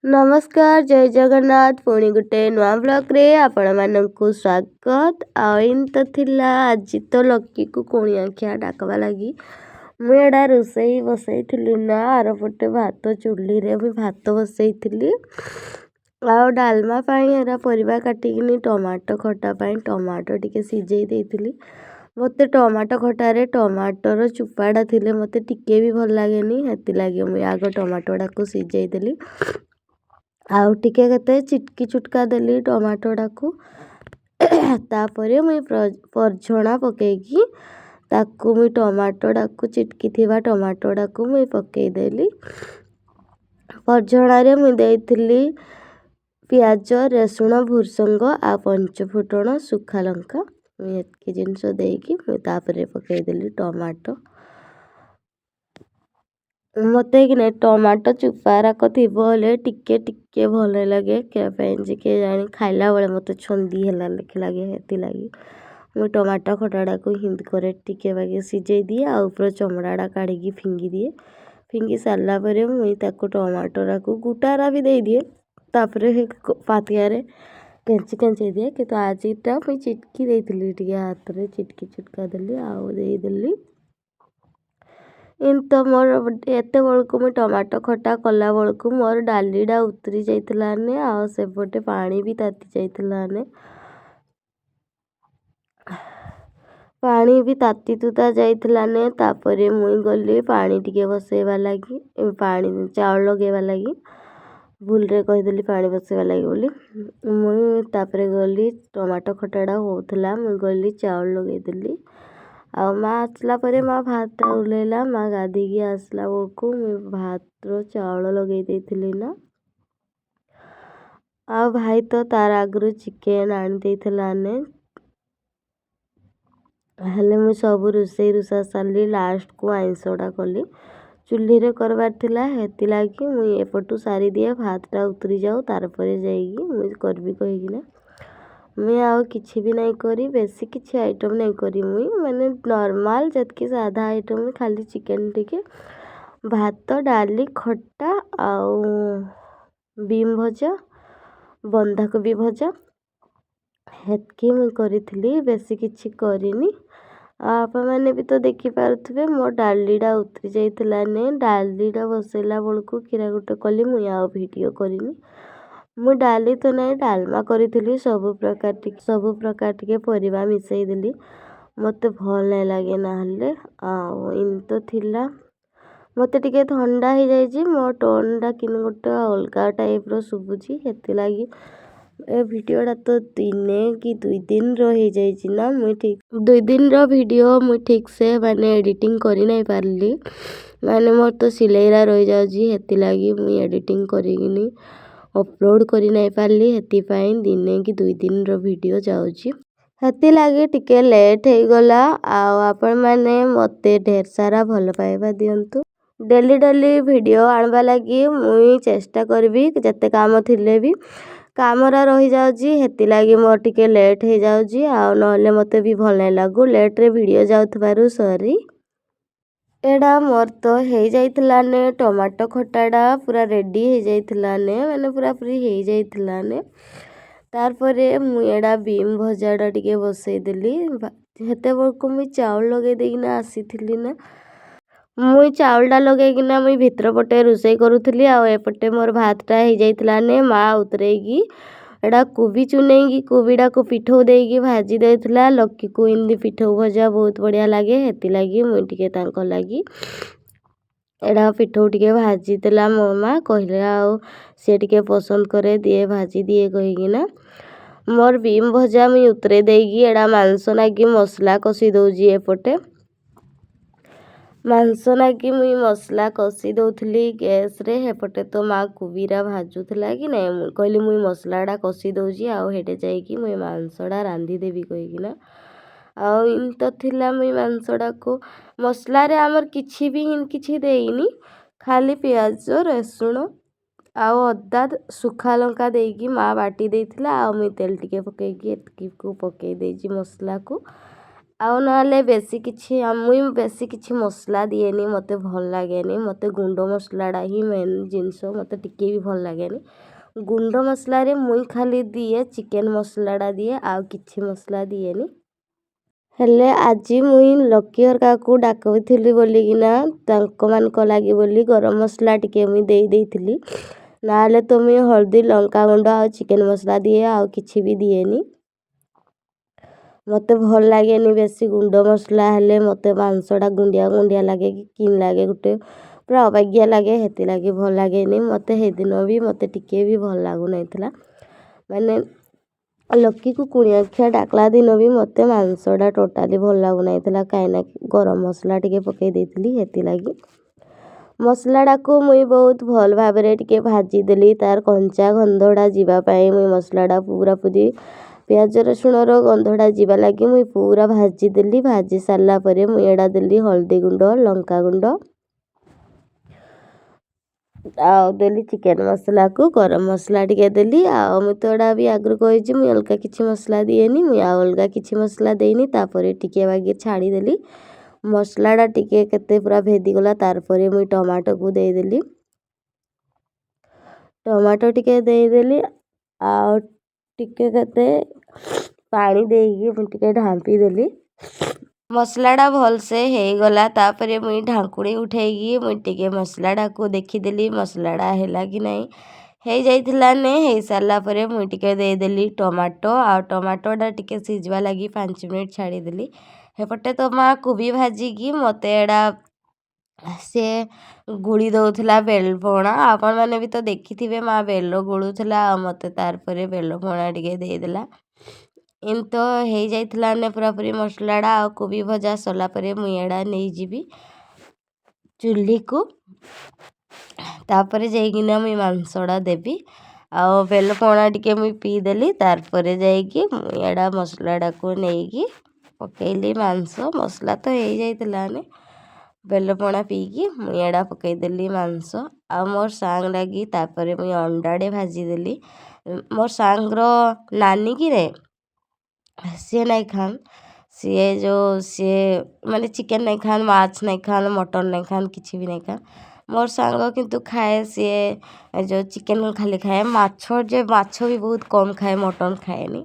नमस्कार जय जगन्नाथ पुणी गुटे नुआ ब्लॉग रे आपण मानकु स्वागत। आइन तो थिला आज तो लकी को कोणिया खिया डाकवा लगी मु एडा रोसई बसई थिली ना आर पटे भात चुली रे भी भात बसई थिली आ डालमा पाई एरा परिबा काटिकिनी टमाटो खटा पाई टमाटो टिके सिझेई देइथिली। मते टमाटो खटारे टमाटोर चुपाड़ा थिले मते टिके भी भल लागेनी हेति लागी मु आग टमाटोडा को सिझेई देली आउ टिके केते चिटकी चुटका देली टमाटोडा को तापरे मुई परझणा पकेकी ताकू मुई टमाटोडा को चिटकी थिबा टमाटोडा को मुई पकेई देली। परझणा रे मुई देइथिली प्याज रसुण भुरसंग आ पंच फुटण सुखा लंका मुई एतकी जिनस देकी मुई तापरे पकेई देली टमाटो। मते कि नहीं टमाटो चुपाराक थिबो हेले टिके टिके भल लगे क्या जे के जानी खाइला बेले मते छंदी होला लेखे लगे हेति लागी मुई टमाटो खटाड़ा को हिंद करे टिके बागे सिझेई दिए आ ऊपर चमड़ाड़ा काढ़ी फिंगी दिए। फिंगी सारला परे मुई ताको टमाटोरा को गुटारा भी दे दिए तापरे पातिया रे केंची केंची दिए कि आज इटा मुई चिटकी देइथिली टिके हाथ रे चिटकी चुटका देली आउ देई देली। इन तो मोर एते बळकु मुई टमाटो खटा कला बळकु मोर डालीडा उतरी जाइथिला ने आ सेपटे पानी भी ताती जाइथिला ने पानी भी ताती तुता जाइथिला ने तापरे मुई गली पानी टिके बसेवा लागी पानी चावल लगेवा लागी भूल रे कहि देली पानी बसेवा लागी बोली मुई तापरे गली टमाटो खटाड़ा होथला मुई गली चावल लगे देली आ माँ आसला परे माँ भात उलेला माँ गाधी की आसला बेलकु मुई भात रो चावल लगे देइथिली ना आ भाई तो तार आगरू चिकेन आनी देइथिला ने हेले मुई सब रोसई रुसा सारली लास्ट को आइंसड़ा कली चुल्ही रे करबार थिला हेति लागी मुई एपटू सारी दिए भातटा उतरी जाऊ तार परे जाइगी मुई करबी कहिकिना मुई आउ किछि भी नहीं करी बेसी किछि आइटम नहीं करी मुई माने नॉर्मल जतकी साधा आइटम खाली चिकेन टिके भात डाली खट्टा आउ बीम भजा बंधाकोबी भजा हेतकी मुई करिथिली बेसी किछि करिनी। आपण मैंने भी तो देखी पारुथिबे मो डालीडा उतरी जाइथिला ने डालीडा बसेला बेलकु किरा गुटे कली मुई आउ वीडियो करिनी मु डाली तो नहीं डालमा करिथिली सब प्रकार टिके परिबा मिसई देली मते भल नहीं लागे नाहले आ इन तो थिला मते टिके ठंडा ही जाइजी मो टोनडा किन गुटे अलगा टाइप रो सुबुची हेति लागी ए भिडियोटा तो दिने कि 2 दिन रही जाइजी ना मुई ठीक 2 दिन रो वीडियो मुई ठीक से माने एडिटिंग करी नहीं पारली माने मोर तो सिलेइरा रही जाउजी हेति लागी मुई एडिटिंग करिगिनी अपलोड करी नहीं पारली हेति पाई दिने कि 2 दिन रो वीडियो जाउजी हेति लागी टिके लेट हे गला आ आपण माने मते ढेर सारा भल पाइबा दियंतु डेली डेली वीडियो आनबा लागी मुई चेष्टा करबी जते काम थिले भी कामरा रही जाउजी हेति लागी मोर टिके लेट हे जाउजी आ नहले मते भी भल नहीं लागू लेट रे वीडियो जाउथबारु सॉरी। एडा मोर तो हे जाइथिला ने टमाटो खटाड़ा पूरा रेडी हे जाइथिला ने माने पूरा पूरी हे जाइथिला ने तार परे मु एडा बीम भजाड़ा टिके बसई देली हेते बळकु मुई चावल लगे देगिना आसीथिली ना मुई चावलडा लगेगिना मुई भितर पटे रोसई करूथिली आ एपटे मोर भातटा हे जाइथिला ने माँ उतरेगी एडा कोबी चुनेगी कोबीडा को पिठौ देगी भाजी देथिला लक्की को हिंदी पिठौ भजा बहुत बढ़िया लागे हेति लागी मुई टिके तांको लागी एडा पिठौ टिके भाजी देला मो माँ कहले आउ से टिके पसंद करे दिए भाजी दिए कहिकिना मोर बीम भजा मुई उतरे देगी एडा मांस नागी मसला कसी दउजी एपटे मांस नागी मुई मसला कसी दउथली गैस रे हेपटे तो माँ कोबीरा भाजुथला कि नहीं मुई कहली मुई मसलाडा कसी दउजी आउ हेटे जाइकी मुई मांसडा रांधी देबी कहिकिना आउ इन तो थिला मुई मांसडा को मसला रे आमर किछि भी हिन किछि देइनी खाली प्याज रसुण आउ अदा सुखा लंका देगी माँ बाटी देइथिला आउ मुई तेल टिके पकेकी एतकी को पकेई देइजी मसला को ଆଉ ନହେଲେ ମୁଇଁ ବେଶୀ କିଛି ମସଲା ଦିଏନି, ମୋତେ ଭଲ ଲାଗେନି। ମୋତେ ଗୁଣ୍ଡ ମସଲାଟା ହିଁ ମେନ୍ ଜିନିଷ, ମୋତେ ଟିକେ ବି ଭଲ ଲାଗେନି। ଗୁଣ୍ଡ ମସଲାରେ ମୁଇଁ ଖାଲି ଦିଏ ଚିକେନ୍ ମସଲାଟା ଦିଏ, ଆଉ କିଛି ମସଲା ଦିଏନି। ହେଲେ ଆଜି ମୁଇଁ ଲକି ହରକାକୁ ଡାକିଥିଲି ବୋଲିକିନା ତାଙ୍କମାନଙ୍କ ଲାଗି ବୋଲି ଗରମ ମସଲା ଟିକେ ମୁଇଁ ଦେଇଥିଲି। ନହେଲେ ତ ମୁଇଁ ହଳଦୀ ଲଙ୍କାଗୁଣ୍ଡ ଆଉ ଚିକେନ୍ ମସଲା ଦିଏ, ଆଉ କିଛି ବି ଦିଏନି। ମୋତେ ଭଲ ଲାଗେନି ବେଶୀ ଗୁଣ୍ଡ ମସଲା ହେଲେ, ମୋତେ ମାଂସଟା ଗୁଣ୍ଡିଆ ଗୁଣ୍ଡିଆ ଲାଗେ କି ଲାଗେ, ଗୋଟେ ପୁରା ଅବାଗିଆ ଲାଗେ, ସେଥିଲାଗି ଭଲ ଲାଗେନି। ମୋତେ ସେଦିନ ବି ମୋତେ ଟିକେ ବି ଭଲ ଲାଗୁନଥିଲା। ମାନେ ଲକିକୁ କୁଣିଆଖିଆ ଡାକଲା ଦିନ ବି ମୋତେ ମାଂସଟା ଟୋଟାଲି ଭଲ ଲାଗୁନଥିଲା, କାହିଁକିନା ଗରମ ମସଲା ଟିକେ ପକାଇ ଦେଇଥିଲି ସେଥିଲାଗି। ମସଲାଟାକୁ ମୁଇଁ ବହୁତ ଭଲ ଭାବରେ ଟିକେ ଭାଜିଦେଲି, ତାର କଞ୍ଚା ଗନ୍ଧଟା ଯିବା ପାଇଁ ମୁଇଁ ମସଲାଟା ପୁରାପୁରି ପିଆଜ ରସୁଣର ଗନ୍ଧଟା ଯିବା ଲାଗି ମୁଇଁ ପୁରା ଭାଜିଦେଲି। ଭାଜି ସାରିଲା ପରେ ମୁଇଁ ଏଇଟା ଦେଲି ହଳଦୀ ଗୁଣ୍ଡ, ଲଙ୍କାଗୁଣ୍ଡ ଆଉ ଦେଲି ଚିକେନ୍ ମସଲାକୁ ଗରମ ମସଲା ଟିକେ ଦେଲି। ଆଉ ମୁଁ ତ ଏଇଟା ବି ଆଗରୁ କହିଛି ମୁଇଁ ଅଲଗା କିଛି ମସଲା ଦିଏନି, ମୁଇଁ ଆଉ ଅଲଗା କିଛି ମସଲା ଦେଇନି। ତାପରେ ଟିକେ ବାଗି ଛାଡ଼ିଦେଲି, ମସଲାଟା ଟିକେ କେତେ ପୁରା ଭେଦିଗଲା। ତାପରେ ମୁଇଁ ଟମାଟୋକୁ ଦେଇଦେଲି, ଟମାଟୋ ଟିକେ ଦେଇଦେଲି, ଆଉ ଟିକେ କେତେ ପାଣି ଦେଇକି ମୁଁ ଟିକେ ଢାଙ୍କି ଦେଲି। ମସଲାଟା ଭଲସେ ହେଇଗଲା। ତାପରେ ମୁଇଁ ଢାଙ୍କୁଣି ଉଠେଇକି ମୁଇଁ ଟିକେ ମସଲାଟାକୁ ଦେଖିଦେଲି, ମସଲାଟା ହେଲା କି ନାହିଁ। ହେଇଯାଇଥିଲା ନେ ହେଇସାରିଲା ପରେ ମୁଇଁ ଟିକେ ଦେଇଦେଲି ଟମାଟୋ, ଆଉ ଟମାଟୋଟା ଟିକେ ସିଝିବା ଲାଗି 5 ମିନିଟ୍ ଛାଡ଼ିଦେଲି। ସେପଟେ ତ ମାଆ କୋବି ଭାଜିକି ମୋତେ ଏଇଟା ସେ ଗୁଳି ଦେଉଥିଲା ବେଲପଣା। ଆପଣମାନେ ବି ତ ଦେଖିଥିବେ ମାଆ ବେଲ ଗୁଳୁଥିଲା, ଆଉ ମୋତେ ତାପରେ ବେଲପଣା ଟିକେ ଦେଇଦେଲା। ଏମିତି ତ ହେଇଯାଇଥିଲା ନେ ପୁରାପୁରି ମସଲାଟା। ଆଉ କୋବି ଭଜା ସରିଲା ପରେ ମୁଇଁ ଏଇଟା ନେଇଯିବି ଚୁଲିକୁ, ତାପରେ ଯାଇକିନା ମୁଇଁ ମାଂସଟା ଦେବି। ଆଉ ବେଲପଣା ଟିକେ ମୁଇଁ ପିଇଦେଲି, ତାପରେ ଯାଇକି ମୁଇଁ ଏଇଟା ମସଲାଟାକୁ ନେଇକି ପକେଇଲି ମାଂସ। ମସଲା ତ ହେଇଯାଇଥିଲା ନେ, ବେଲପଣା ପିଇକି ମୁଇଁ ଏଇଟା ପକେଇଦେଲି ମାଂସ। ଆଉ ମୋର୍ ସାଙ୍ଗ ଲାଗି ତାପରେ ମୁଇଁ ଅଣ୍ଡାଟେ ଭାଜିଦେଲି। ମୋର୍ ସାଙ୍ଗର ନାନୀ କି ରେ ସିଏ ନାଇଁ ଖାନ୍, ସିଏ ମାନେ ଚିକେନ୍ ନାଇଁ ଖାନ୍, ମାଛ ନାଇଁ ଖାନ୍, ମଟନ୍ ନାଇଁ ଖାନ୍, କିଛି ବି ନାଇଁ ଖାନ୍। ମୋର୍ ସାଙ୍ଗ କିନ୍ତୁ ଖାଏ, ସିଏ ଯେଉଁ ଚିକେନ୍ ଖାଲି ଖାଏ, ମାଛ ବି ବହୁତ କମ୍ ଖାଏ, ମଟନ୍ ଖାଏନି।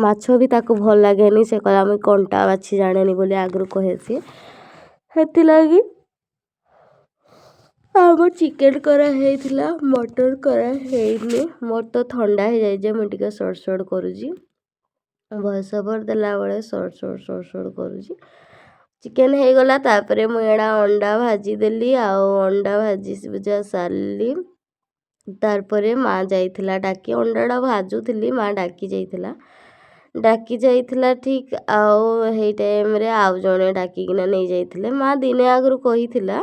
ମାଛ ବି ତାକୁ ଭଲ ଲାଗେନି, ସେ କହିଲା ମୁଇଁ କଣ୍ଟା ବାଛି ଜାଣେନି ବୋଲି ଆଗରୁ କହେ ସିଏ। ସେଥିଲାଗି ଆମର ଚିକେନ୍ କରା ହେଇଥିଲା, ମଟନ୍ କରା ହେଇନି। ମୋର ତ ଥଣ୍ଡା ହେଇଯାଇଛି, ମୁଁ ଟିକେ ସଡ଼ କରୁଛି, ଭଏସ୍ ଓଭର୍ ଦେଲାବେଳେ ସଡ଼ କରୁଛି। ଚିକେନ୍ ହେଇଗଲା, ତାପରେ ମୁଁ ଏଇଟା ଅଣ୍ଡା ଭାଜିଦେଲି। ଆଉ ଅଣ୍ଡା ଭୁଜା ସାରିଲି। ତାପରେ ମାଆ ଯାଇଥିଲା ଡାକି, ଅଣ୍ଡାଟା ଭାଜୁଥିଲି, ମାଆ ଡାକି ଯାଇଥିଲା ଠିକ୍। ଆଉ ସେଇ ଟାଇମ୍ରେ ଆଉ ଜଣେ ଡାକିକିନା ନେଇଯାଇଥିଲେ। ମାଆ ଦିନେ ଆଗରୁ କହିଥିଲା,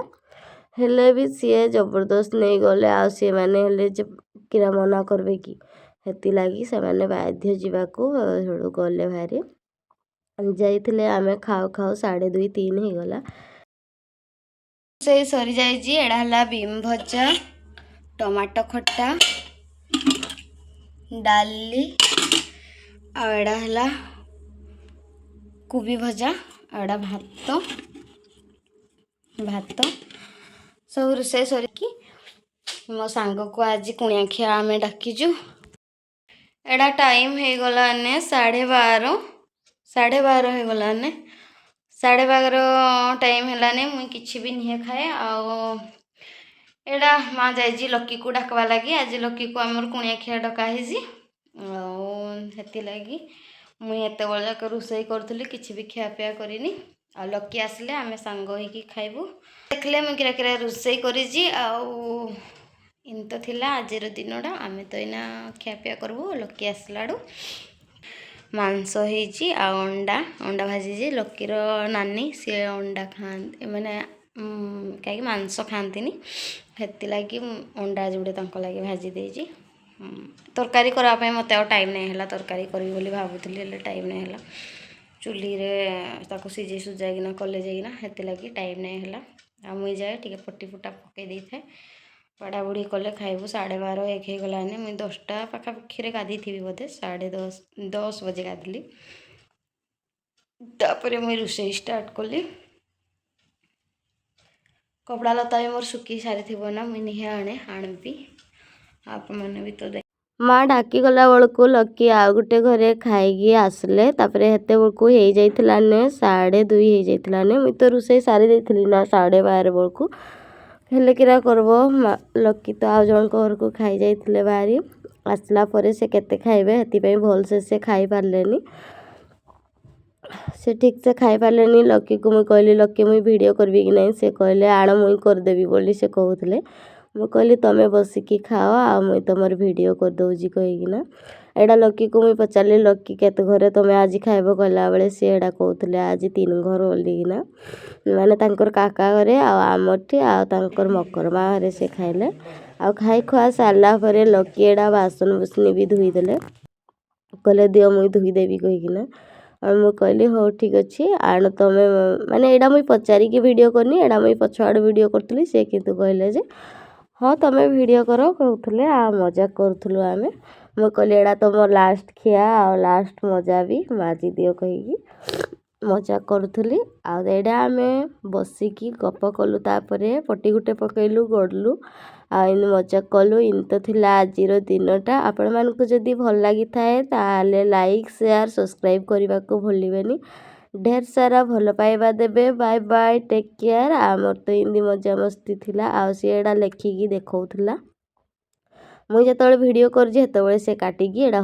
ହେଲେ ବି ସିଏ ଜବରଦସ୍ତ ନେଇଗଲେ। ଆଉ ସେମାନେ ହେଲେ ଯେ କିରା ମନା କରିବେ କି, ସେଥିଲାଗି ସେମାନେ ବାଧ୍ୟ ଯିବାକୁ ସେଠୁ ଗଲେ ଭାରି। ଯାଇଥିଲେ, ଆମେ ଖାଉ 2:30 3 ହେଇଗଲା। ସେଇ ସରିଯାଇଛି। ଏଇଟା ହେଲା ବିମ୍ ଭଜା, ଟମାଟୋ ଖଟା, ଡାଲି, ଆଉ ଏଇଟା ହେଲା କୋବି ଭଜା, ଆଉ ଏଇଟା ଭାତ ସବୁ ରୋଷେଇ ସରିକି ମୋ ସାଙ୍ଗକୁ ଆଜି କୁଣିଆଖିଆ ଆମେ ଡାକିଛୁ। ଏଇଟା ଟାଇମ୍ ହେଇଗଲାନେ 12:30 ହେଇଗଲାନେ। 12:30 ଟାଇମ୍ ହେଲାନେ, ମୁଇଁ କିଛି ବି ନିଏ ଖାଏ। ଆଉ ଏଇଟା ମାଆ ଯାଇଛି ଲକିକୁ ଡାକବା ଲାଗି। ଆଜି ଲକିକୁ ଆମର କୁଣିଆଖିଆ ଡକା ହେଇଛି। ଆଉ ସେଥିଲାଗି ମୁଇଁ ଏତେବେଳେ ଯାକ ରୋଷେଇ କରୁଥିଲି, କିଛି ବି ଖିଆପିଆ କରିନି। ଆଉ ଲକି ଆସିଲେ ଆମେ ସାଙ୍ଗ ହେଇକି ଖାଇବୁ। ଦେଖିଲେ ମୁଁ କିରା ରୋଷେଇ କରିଛି। ଆଉ ଏମିତି ତ ଥିଲା ଆଜିର ଦିନଟା। ଆମେ ତ ଏଇନା ଖିଆପିଆ କରିବୁ। ଲକି ଆସିଲାଠୁ ମାଂସ ହେଇଛି, ଆଉ ଅଣ୍ଡା ଭାଜିଛି। ଲକିର ନାନୀ ସିଏ ଅଣ୍ଡା ଖାଆନ୍ତି, ମାନେ କାହିଁକି ମାଂସ ଖାଆନ୍ତିନି, ସେଥିଲାଗି ଅଣ୍ଡା ଯୋଉଟେ ତାଙ୍କ ଲାଗି ଭାଜି ଦେଇଛି। ତରକାରୀ କରିବା ପାଇଁ ମୋତେ ଆଉ ଟାଇମ୍ ନାହିଁ ହେଲା। ତରକାରୀ କରିବି ବୋଲି ଭାବୁଥିଲି, ହେଲେ ଟାଇମ୍ ନାହିଁ ହେଲା। ଚୁଲିରେ ତାକୁ ସିଝେଇ ସୁଜାଇକିନା କଲେ ଯାଇକିନା, ସେଥିଲାଗି ଟାଇମ୍ ନାହିଁ ହେଲା। ଆଉ ମୁଇଁ ଯାଏ ଟିକେ ପଟି ଫୁଟା ପକାଇ ଦେଇଥାଏ, ବାଢ଼ାବୁଢ଼ି କଲେ ଖାଇବୁ। 12:30 1 ହେଇଗଲାନି। ମୁଇଁ 10ଟା ପାଖାପାଖିରେ ଗାଧେଇଥିବି ବୋଧେ, 10:30 ବଜେ ଗାଧେଇଲି। तापर मुई रोषे स्टार्ट कली कपड़ा लता भी मोर सुखी सारी थी ना मुई नहीं आने आनबी आप मैंने भी तो देख माँ डाकी गला बेलू लकी आउ गोटे घरे खाई आसले तापर हेते बेलू हो जाने 2:30 हो जाने मुई तो रोषे सारी देती ना 12:30 बेलू हेले किरा करब लकी तो आउ जन घर को खाई जाइए बाहरी आसला परे से केते खाइबे हेतिपई भलसे से खाई पारलेनी से ठीक से खाई पारलेनी लकी को मुई कहली लकी मुई वीडियो करबी कि नहीं से कहले आण मुई करदेवी बोली से कहूले मुई कहली तमे बसिकी खाओ आ मुई तुमर वीडियो कर दउजी कहीकिना एडा लकी को मुई पचारली लकी केते घरे तमे आज खाइबो कहला बेले से एडा कहूले आज 3 घर बोलिकिना माने तांकर काका घरे आ आमठी आ तांकर मकर माँ घरे से खाइले आ खाई खुआ सारला परे लकी एडा बासन बुसनी भी धोई देले कहले दियो मुई धोई देवी कहीकिना और मुझे कहली हो ठीक अच्छे आण तुम माने एडा मुई पचारिकी वीडियो करनी एडा मुई पछआड़ वीडियो करतली से किंतु कहले जे हाँ तुम वीडियो कर कहते आ मजाक करूँ आम मुझे कहली एडा तुम लास्ट खिया आ लास्ट मजा भी माजी दियो कहीकि मजाक करूली आड़ा आम बसिकी गप कलु तापरे पटी गुटे पकईलु गड़लु आइन मजाक कलु इन तो थिला आजिर दिनटा आपण मानकु जदि भल लगी थाए ताले लाइक शेयर सब्सक्राइब करने को भूलिबेनी ढेर सारा भल पाइबा देबे बाय बाय टेक केयर आमर तो इन्दी मजा मस्ती थिला आ सीएडा लेखिकी देखौथला मुझे जो वीडियो कर से काटिकी एडा